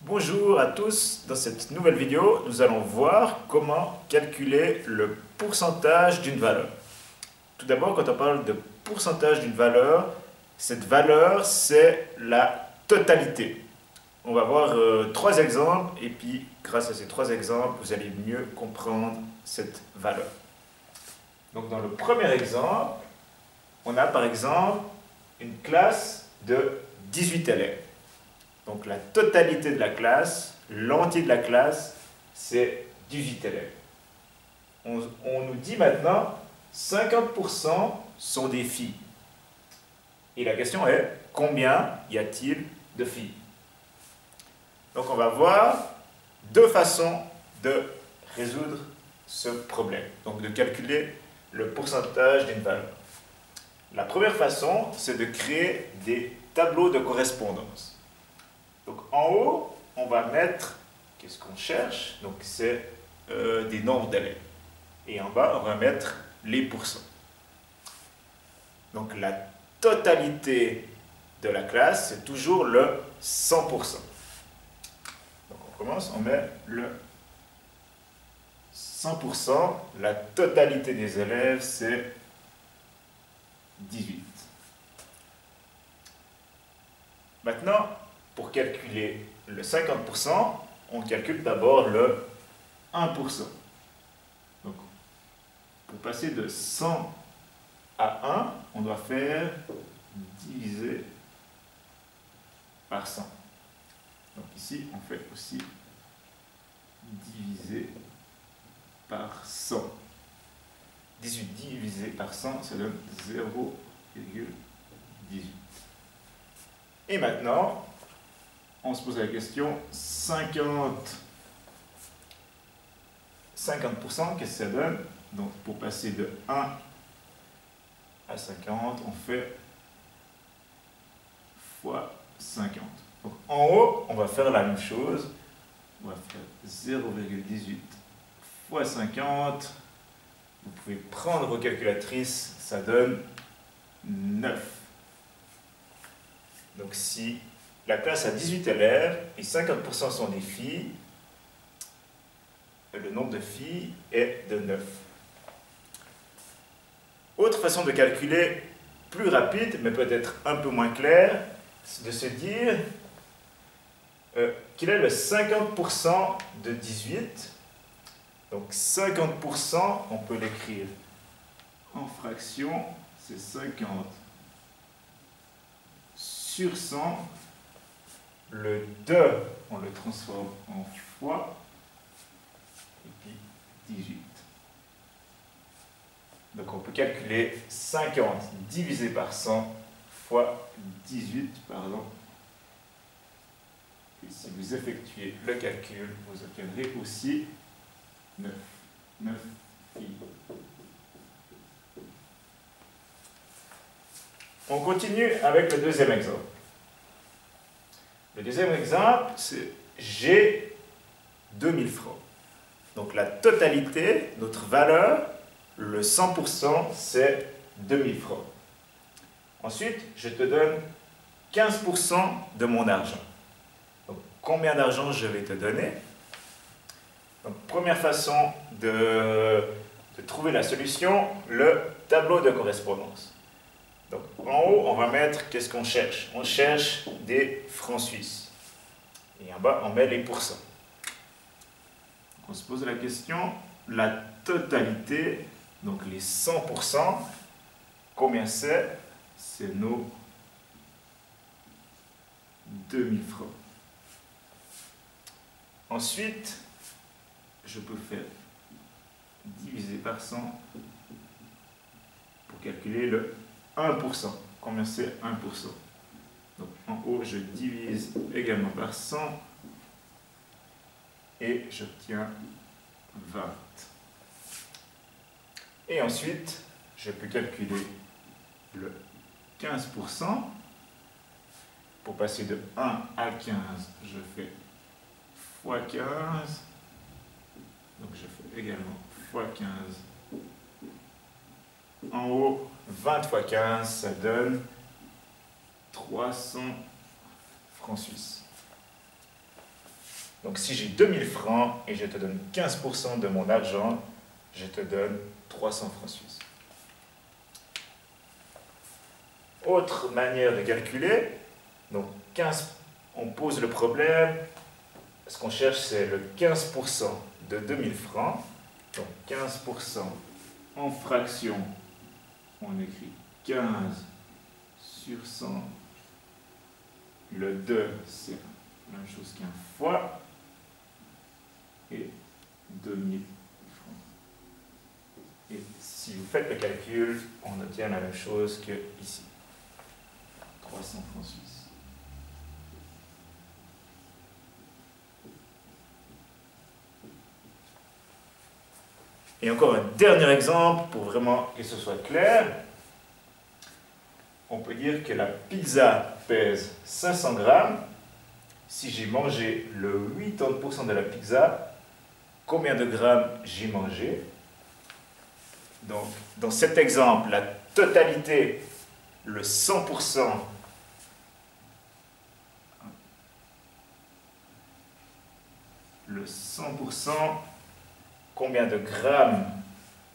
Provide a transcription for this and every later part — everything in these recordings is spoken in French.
Bonjour à tous, dans cette nouvelle vidéo, nous allons voir comment calculer le pourcentage d'une valeur. Tout d'abord, quand on parle de pourcentage d'une valeur, cette valeur, c'est la totalité. On va voir trois exemples et puis grâce à ces trois exemples, vous allez mieux comprendre cette valeur. Donc dans le premier exemple, on a par exemple une classe de 18 élèves. Donc la totalité de la classe, l'entier de la classe, c'est 18 élèves. On nous dit maintenant 50% sont des filles. Et la question est, combien y a-t-il de filles? Donc on va voir deux façons de résoudre ce problème, donc de calculer le pourcentage d'une valeur. La première façon, c'est de créer des tableaux de correspondance. Donc en haut, on va mettre, qu'est-ce qu'on cherche? Donc c'est des nombres d'élèves. Et en bas, on va mettre les pourcents. Donc la totalité de la classe, c'est toujours le 100%. Donc on commence, on met le 100%. La totalité des élèves, c'est 18. Maintenant, pour calculer le 50%, on calcule d'abord le 1%. Donc, pour passer de 100 à 1, on doit faire diviser par 100. Donc ici, on fait aussi diviser par 100. 18 divisé par 100, ça donne 0,18. Et maintenant, on se pose la question, 50%, qu'est-ce que ça donne? Donc, pour passer de 1 à 50, on fait fois 50. Donc, en haut, on va faire la même chose. On va faire 0,18 fois 50. Vous pouvez prendre vos calculatrices, ça donne 9. Donc, si la classe a 18 élèves et 50% sont des filles, le nombre de filles est de 9. Autre façon de calculer, plus rapide, mais peut-être un peu moins claire, c'est de se dire quel est le 50% de 18. Donc 50%, on peut l'écrire en fraction, c'est 50 sur 100. Le 2, on le transforme en fois, et puis 18. Donc on peut calculer 50 divisé par 100 fois 18, pardon. Et si vous effectuez le calcul, vous obtiendrez aussi 9. 9 filles. On continue avec le deuxième exemple. Le deuxième exemple, c'est j'ai 2000 francs. Donc la totalité, notre valeur, le 100%, c'est 2000 francs. Ensuite, je te donne 15% de mon argent. Donc combien d'argent je vais te donner? Donc première façon de trouver la solution, le tableau de correspondance. Donc, en haut, on va mettre, qu'est-ce qu'on cherche? On cherche des francs suisses. Et en bas, on met les pourcents. Donc, on se pose la question, la totalité, donc les 100%, combien c'est? C'est nos 2000 francs. Ensuite, je peux faire diviser par 100 pour calculer le 1%. Combien c'est 1%? Donc en haut, je divise également par 100 et j'obtiens 20. Et ensuite, je peux calculer le 15%. Pour passer de 1 à 15, je fais fois 15. Donc je fais également fois 15. En haut, 20 fois 15, ça donne 300 francs suisses. Donc si j'ai 2000 francs et je te donne 15% de mon argent, je te donne 300 francs suisses. Autre manière de calculer, donc 15, on pose le problème, ce qu'on cherche c'est le 15% de 2000 francs, donc 15% en fraction, on écrit 15 sur 100, le 2 c'est la même chose qu'un fois, et 2000 francs. Et si vous faites le calcul, on obtient la même chose que ici. 300 francs suisses. Et encore un dernier exemple pour vraiment que ce soit clair. On peut dire que la pizza pèse 500 grammes. Si j'ai mangé le 80% de la pizza, combien de grammes j'ai mangé? Donc, dans cet exemple, la totalité, le 100%, combien de grammes?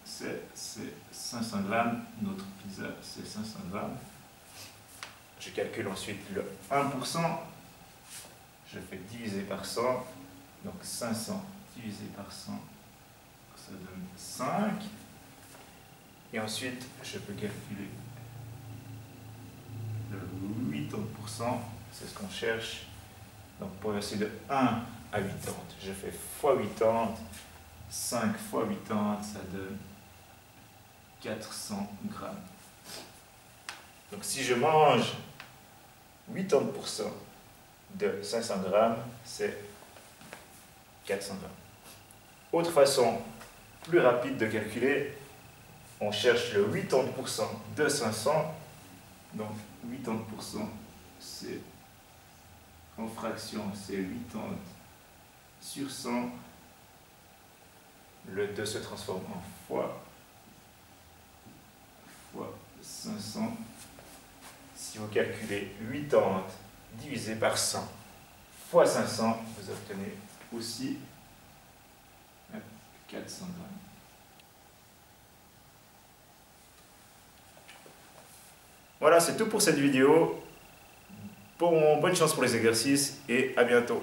C'est 500 grammes. Notre pizza, c'est 500 grammes. Je calcule ensuite le 1%. Je fais diviser par 100. Donc 500 divisé par 100, ça donne 5. Et ensuite, je peux calculer le 80%. C'est ce qu'on cherche. Donc pour passer de 1 à 80, je fais fois 80. 5 fois 80, ça donne 400 grammes. Donc si je mange 80% de 500 grammes, c'est 400 grammes. Autre façon plus rapide de calculer, on cherche le 80% de 500. Donc 80%, c'est en fraction, c'est 80 sur 100. Le 2 se transforme en fois 500. Si vous calculez 80 divisé par 100 fois 500, vous obtenez aussi 400 grammes. Voilà, c'est tout pour cette vidéo. Bonne chance pour les exercices et à bientôt.